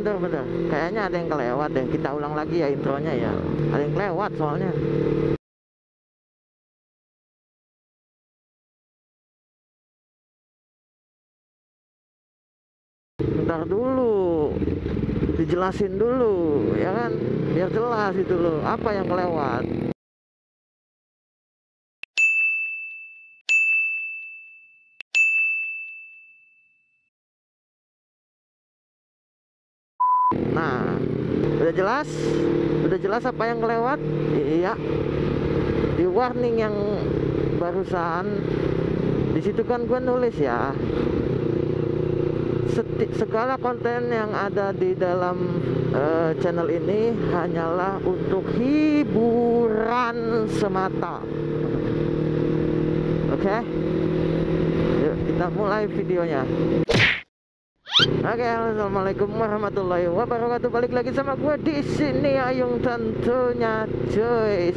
Bentar. Kayaknya ada yang kelewat deh. Kita ulang lagi ya intronya ya. Ada yang kelewat soalnya. Bentar dulu. Dijelasin dulu, ya kan? Biar jelas itu loh. Apa yang kelewat? Nah, udah jelas? Udah jelas apa yang kelewat? Iya. Di warning yang barusan, di situ kan gue nulis ya, segala konten yang ada di dalam channel ini hanyalah untuk hiburan semata. Oke? Yuk kita mulai videonya. Oke, assalamualaikum warahmatullahi wabarakatuh. Balik lagi sama gue di sini Ayung tentunya, cuy.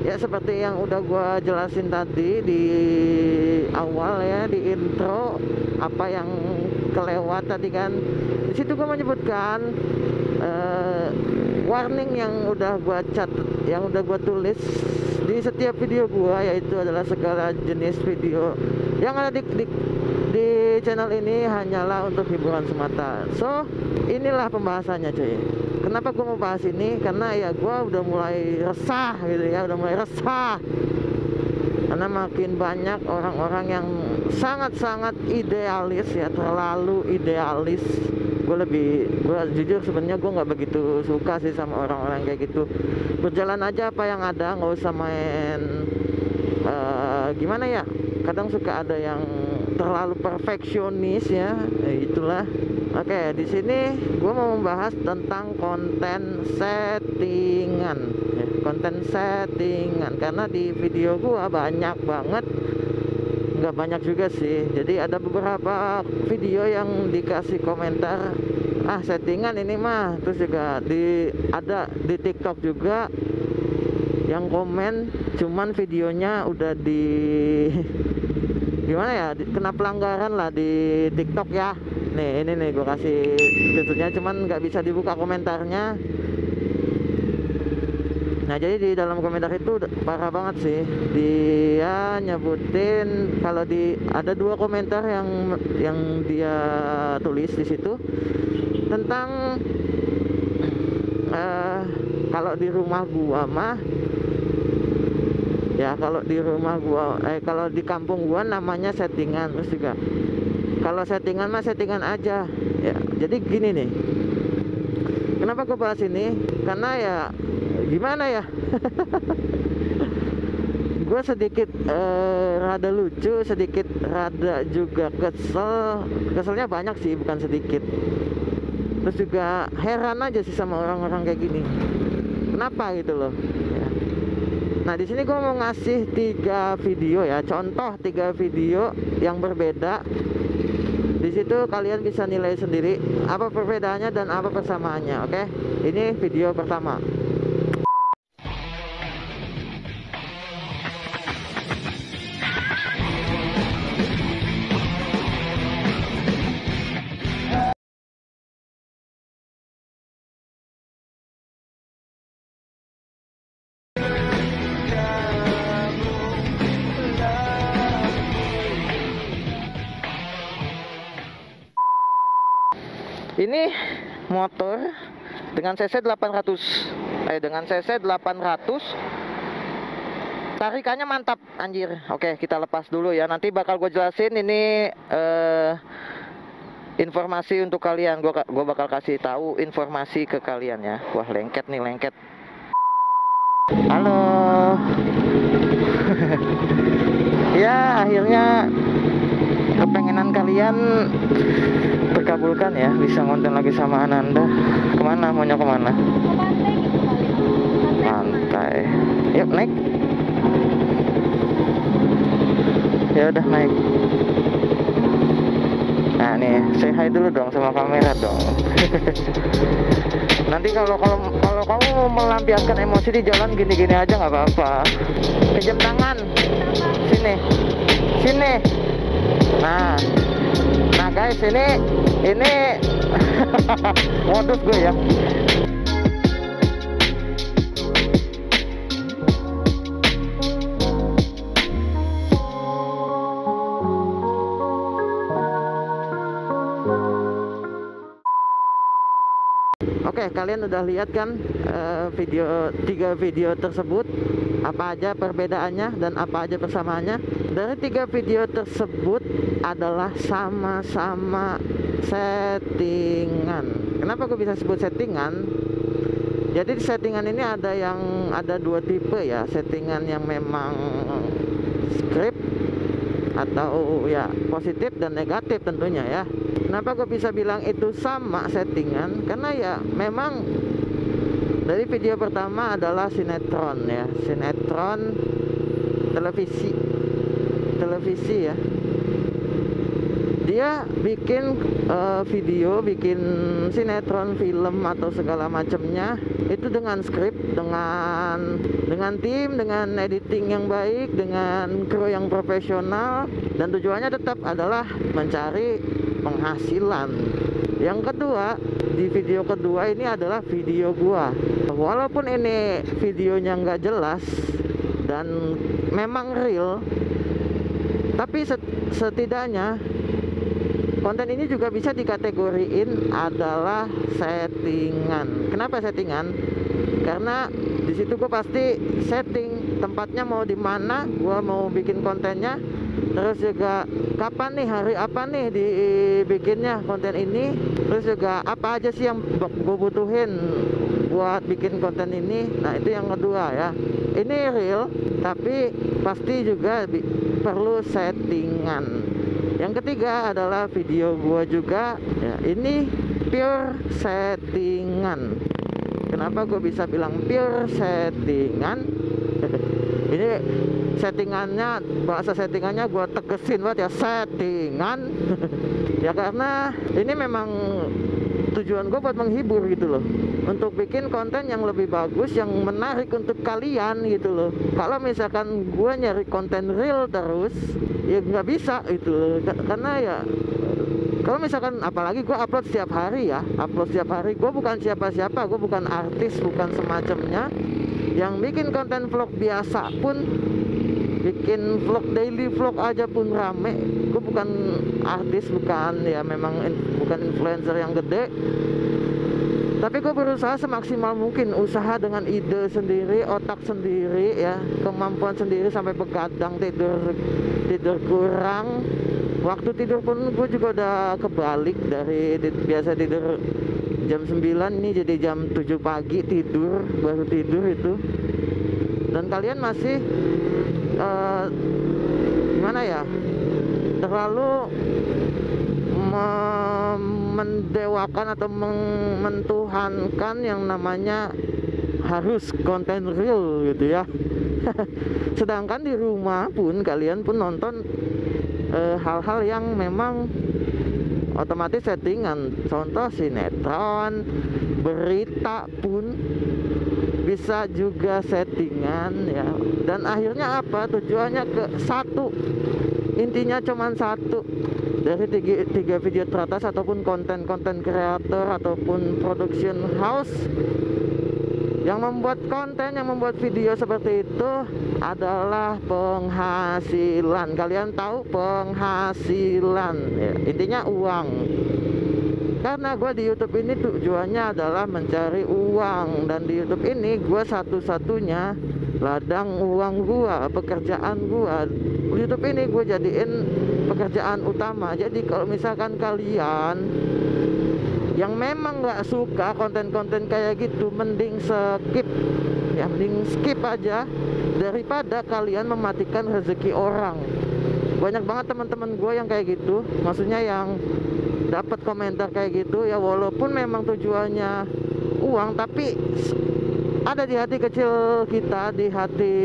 Ya seperti yang udah gue jelasin tadi di awal ya, di intro, apa yang kelewat tadi kan. Di situ gue menyebutkan warning yang udah gue yang udah gue tulis di setiap video gue, yaitu adalah segala jenis video yang ada di channel ini hanyalah untuk hiburan semata. So, inilah pembahasannya cuy. Kenapa gue mau bahas ini? Karena ya gue udah mulai resah gitu ya, udah mulai resah. Karena makin banyak orang-orang yang sangat-sangat idealis ya, terlalu idealis. Gue jujur sebenarnya gue nggak begitu suka sih sama orang-orang kayak gitu. Berjalan aja apa yang ada, nggak usah main gimana ya. Kadang suka ada yang terlalu perfeksionis ya, itulah. Oke, di sini gue mau membahas tentang konten settingan ya, konten settingan. Karena di video gue banyak banget, nggak banyak juga sih, jadi ada beberapa video yang dikasih komentar, ah settingan ini mah. Terus juga ada di TikTok juga yang komen, cuman videonya udah gimana ya, kena pelanggaran lah di TikTok ya. Nih ini nih gue kasih screenshotnya, cuman nggak bisa dibuka komentarnya. Nah jadi di dalam komentar itu parah banget sih, dia nyebutin kalau ada dua komentar yang dia tulis di situ tentang kalau di rumah gua mah ya, kalau di kampung gua namanya settingan. Terus juga kalau settingan mah settingan aja ya. Jadi gini nih, kenapa gua bahas ini? Karena ya gimana ya, gue sedikit rada lucu, sedikit rada juga keselnya banyak sih, bukan sedikit. Terus juga heran aja sih sama orang-orang kayak gini, kenapa gitu loh ya. Nah di sini gue mau ngasih 3 video ya, contoh 3 video yang berbeda. Di situ kalian bisa nilai sendiri apa perbedaannya dan apa persamaannya. Oke, ini video pertama. Ini motor dengan cc 800, dengan cc 800, tarikannya mantap anjir. Oke, kita lepas dulu ya, nanti bakal gue jelasin ini informasi untuk kalian. Gue bakal kasih tahu informasi ke kalian ya. Wah lengket nih, lengket. Halo. Ya akhirnya kepengenan kalian terkabulkan ya, bisa ngonten lagi sama Ananda. Kemana, maunya kemana? Ke pantai gitu kali. Pantai. Yuk naik. Ya udah naik. Nah nih, say hi dulu dong sama kamera dong. Nanti kalau kamu mau melampiaskan emosi di jalan gini-gini aja nggak apa-apa. Pinjam tangan. Sini. Nah, guys, ini modus gue ya. Oke, kalian udah lihat kan tiga video tersebut, apa aja perbedaannya dan apa aja persamaannya. Dari tiga video tersebut adalah sama-sama settingan. Kenapa gue bisa sebut settingan? Jadi settingan ini ada dua tipe ya, settingan yang memang script atau ya positif dan negatif tentunya ya. Kenapa gue bisa bilang itu sama settingan? Karena ya memang dari video pertama adalah sinetron ya, sinetron televisi ya. Dia bikin video, bikin sinetron, film atau segala macamnya itu dengan skrip, dengan tim, dengan editing yang baik, dengan kru yang profesional, dan tujuannya tetap adalah mencari penghasilan. Yang kedua, di video kedua ini adalah video gua. Walaupun ini videonya nggak jelas dan memang real, tapi setidaknya konten ini juga bisa dikategoriin adalah settingan. Kenapa settingan? Karena di situ gue pasti setting tempatnya mau di mana, gue mau bikin kontennya, terus juga kapan nih, hari apa nih dibikinnya konten ini, terus juga apa aja sih yang gue butuhin buat bikin konten ini. Nah itu yang kedua ya. Ini real, tapi pasti juga perlu settingan. Yang ketiga adalah video gua juga ya, ini pure settingan. Kenapa gue bisa bilang pure settingan? Ini settingannya, bahasa settingannya gue tegesin banget ya, settingan. Ya karena ini memang tujuan gue buat menghibur gitu loh, untuk bikin konten yang lebih bagus, yang menarik untuk kalian gitu loh. Kalau misalkan gue nyari konten real terus, ya nggak bisa gitu loh. Karena ya kalau misalkan, apalagi gue upload setiap hari ya, gue bukan siapa-siapa, gue bukan artis, bukan semacamnya. Yang bikin konten vlog biasa pun, bikin vlog, daily vlog aja pun rame. Gue bukan artis, bukan ya, memang bukan influencer yang gede, tapi gue berusaha semaksimal mungkin, usaha dengan ide sendiri, otak sendiri ya, kemampuan sendiri, sampai begadang, tidur kurang. Waktu tidur pun gue juga udah kebalik, dari biasa tidur jam 9 ini jadi jam 7 pagi baru tidur itu. Dan kalian masih gimana ya, terlalu mendewakan atau mentuhankan yang namanya harus konten real gitu ya. Sedangkan di rumah pun kalian pun nonton hal-hal yang memang otomatis settingan. Contoh sinetron, berita pun bisa juga settingan ya. Dan akhirnya apa? Tujuannya ke satu, intinya cuman satu. Dari tiga video teratas ataupun konten kreator ataupun production house yang membuat konten, yang membuat video seperti itu adalah penghasilan. Kalian tahu penghasilan ya, intinya uang. Karena gue di YouTube ini tujuannya adalah mencari uang, dan di YouTube ini gue satu-satunya ladang uang gue, pekerjaan gue. YouTube ini gue jadiin pekerjaan utama. Jadi kalau misalkan kalian yang memang nggak suka konten-konten kayak gitu, mending skip ya, mending skip aja daripada kalian mematikan rezeki orang. Banyak banget teman-teman gue yang kayak gitu, maksudnya yang dapat komentar kayak gitu ya, walaupun memang tujuannya uang, tapi ada di hati kecil kita, di hati,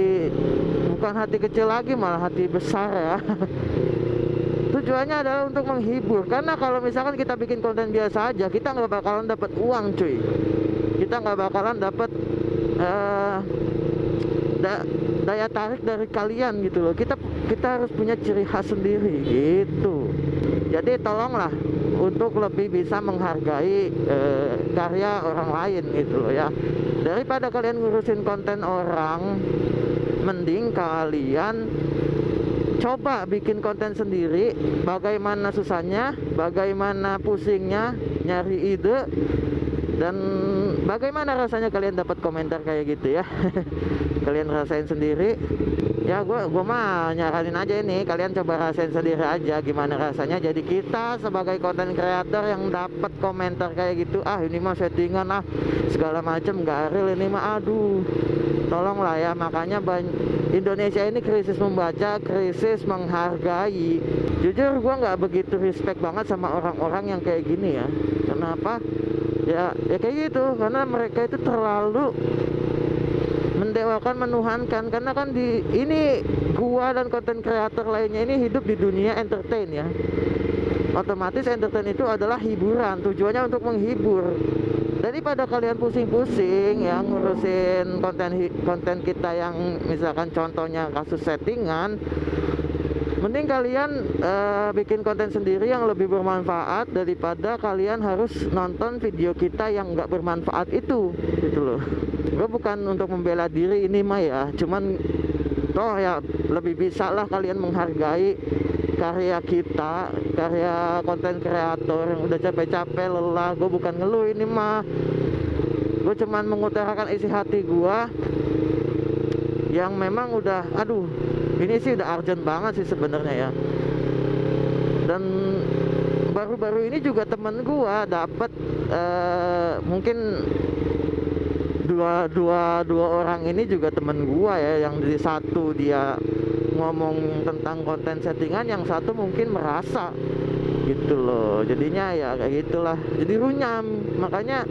bukan hati kecil lagi, malah hati besar ya. Tujuannya adalah untuk menghibur. Karena kalau misalkan kita bikin konten biasa aja, kita nggak bakalan dapat uang cuy, kita nggak bakalan dapat daya tarik dari kalian gitu loh. Kita harus punya ciri khas sendiri gitu. Jadi tolonglah untuk lebih bisa menghargai karya orang lain gitu loh ya. Daripada kalian ngurusin konten orang, mending kalian coba bikin konten sendiri. Bagaimana susahnya, bagaimana pusingnya nyari ide, dan bagaimana rasanya kalian dapat komentar kayak gitu ya. Kalian rasain sendiri ya. Gue mah nyaranin aja ini, kalian coba rasain sendiri aja gimana rasanya jadi kita sebagai konten kreator yang dapat komentar kayak gitu. Ah ini mah settingan, ah segala macem, gak real ini mah. Aduh, tolonglah ya. Makanya Indonesia ini krisis membaca, krisis menghargai. Jujur gue nggak begitu respect banget sama orang-orang yang kayak gini ya. Kenapa? Ya kayak gitu, karena mereka itu terlalu mendewakan, menuhankan. Karena kan ini gua dan konten kreator lainnya ini hidup di dunia entertain ya. Otomatis entertain itu adalah hiburan, tujuannya untuk menghibur. Daripada kalian pusing-pusing ya ngurusin konten kita yang misalkan contohnya kasus settingan, mending kalian bikin konten sendiri yang lebih bermanfaat daripada kalian harus nonton video kita yang nggak bermanfaat itu, gitu loh. Gue bukan untuk membela diri ini mah ya, cuman toh ya lebih bisa lah kalian menghargai karya kita, karya konten kreator yang udah capek-capek lelah. Gue bukan ngeluh ini mah, gue cuman mengutarakan isi hati gue yang memang udah, aduh ini sih udah urgent banget sih sebenarnya ya. Dan baru-baru ini juga temen gua dapat mungkin dua orang ini juga temen gua ya, yang di satu dia ngomong tentang konten settingan, yang satu mungkin merasa gitu loh. Jadinya ya kayak gitulah, jadi runyam. Makanya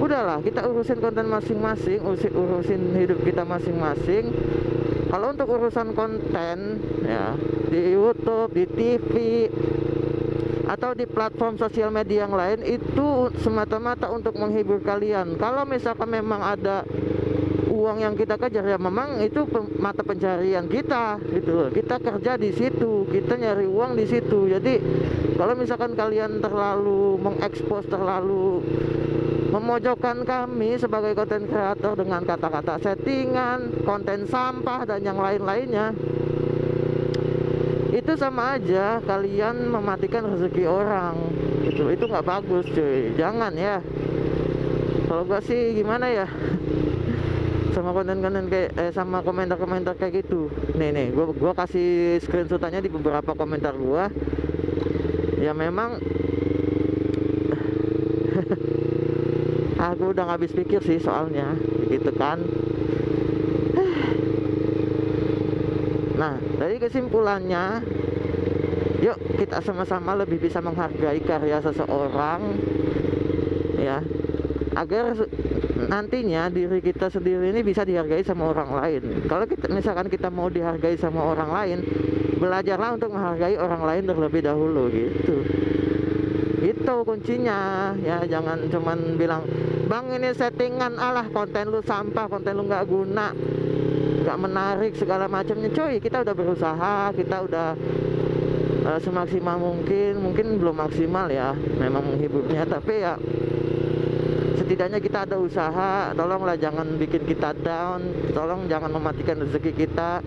udahlah, kita urusin konten masing-masing, urusin hidup kita masing-masing. Kalau untuk urusan konten ya di YouTube, di TV, atau di platform sosial media yang lain, itu semata-mata untuk menghibur kalian. Kalau misalkan memang ada uang yang kita kejar, ya memang itu mata pencarian kita gitu. Kita kerja di situ, kita nyari uang di situ. Jadi kalau misalkan kalian terlalu mengekspos, terlalu memojokkan kami sebagai konten kreator dengan kata-kata settingan, konten sampah, dan yang lain-lainnya, itu sama aja kalian mematikan rezeki orang. Itu nggak bagus cuy, jangan ya. Kalau gua sih gimana ya, sama konten-konten kayak sama komentar-komentar kayak gitu. Nih gua kasih screenshotannya di beberapa komentar gua. Ya memang aku udah nggak habis pikir sih soalnya gitu kan. Nah, dari kesimpulannya, yuk kita sama-sama lebih bisa menghargai karya seseorang ya, agar nantinya diri kita sendiri ini bisa dihargai sama orang lain. Kalau kita misalkan kita mau dihargai sama orang lain, belajarlah untuk menghargai orang lain terlebih dahulu gitu. Itu kuncinya ya. Jangan cuman bilang, bang ini settingan, alah konten lu sampah, konten lu nggak guna, nggak menarik, segala macamnya. Coy, kita udah berusaha, kita udah semaksimal mungkin belum maksimal ya memang menghiburnya, tapi ya setidaknya kita ada usaha. Tolonglah jangan bikin kita down, tolong jangan mematikan rezeki kita,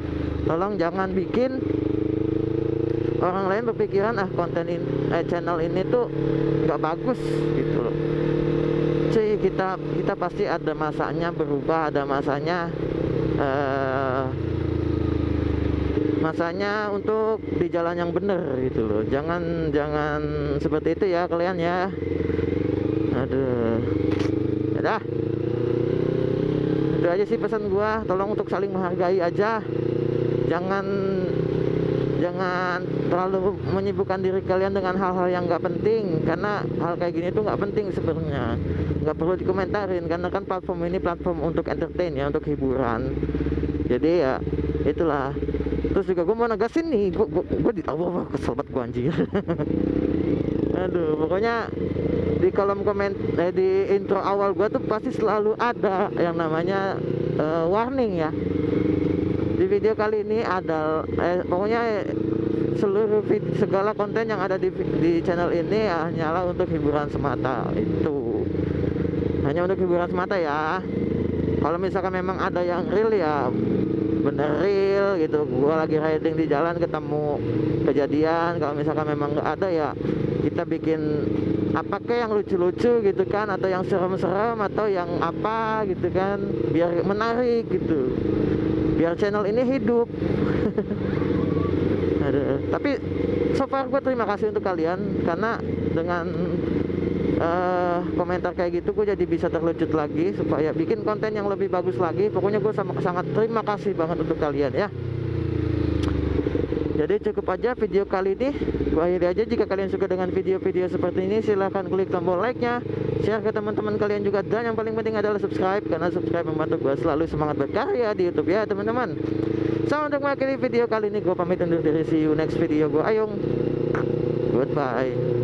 tolong jangan bikin orang lain berpikiran konten channel ini tuh nggak bagus gitu loh. Cuy, kita pasti ada masanya berubah, ada masanya untuk di jalan yang bener gitu loh. Jangan seperti itu ya kalian ya. Aduh, udah itu aja sih pesan gua. Tolong untuk saling menghargai aja. Jangan terlalu menyibukkan diri kalian dengan hal-hal yang nggak penting, karena hal kayak gini tuh nggak penting sebenarnya, nggak perlu dikomentarin, karena kan platform ini platform untuk entertain ya, untuk hiburan. Jadi ya itulah. Terus juga gue mau negasin nih, gue di Allah kesel banget gue anjir. Aduh, pokoknya di kolom komen di intro awal gue tuh pasti selalu ada yang namanya warning ya. Di video kali ini ada pokoknya segala konten yang ada di channel ini hanyalah untuk hiburan semata. Itu hanya untuk hiburan semata ya. Kalau misalkan memang ada yang real ya bener real gitu, gua lagi riding di jalan ketemu kejadian. Kalau misalkan memang nggak ada ya kita bikin apakah yang lucu-lucu gitu kan, atau yang serem-serem, atau yang apa gitu kan, biar menarik gitu, biar channel ini hidup. Aduh. Tapi so far gue terima kasih untuk kalian, karena dengan komentar kayak gitu gue jadi bisa terlucut lagi supaya bikin konten yang lebih bagus lagi. Pokoknya gue sangat terima kasih banget untuk kalian ya. Jadi cukup aja video kali ini, gue akhiri aja. Jika kalian suka dengan video-video seperti ini, silahkan klik tombol like-nya, share ke teman-teman kalian juga, dan yang paling penting adalah subscribe, karena subscribe membantu gue selalu semangat berkarya di YouTube ya teman-teman. So untuk mengakhiri video kali ini gue pamit undur diri, see you next video gue Ayung, goodbye.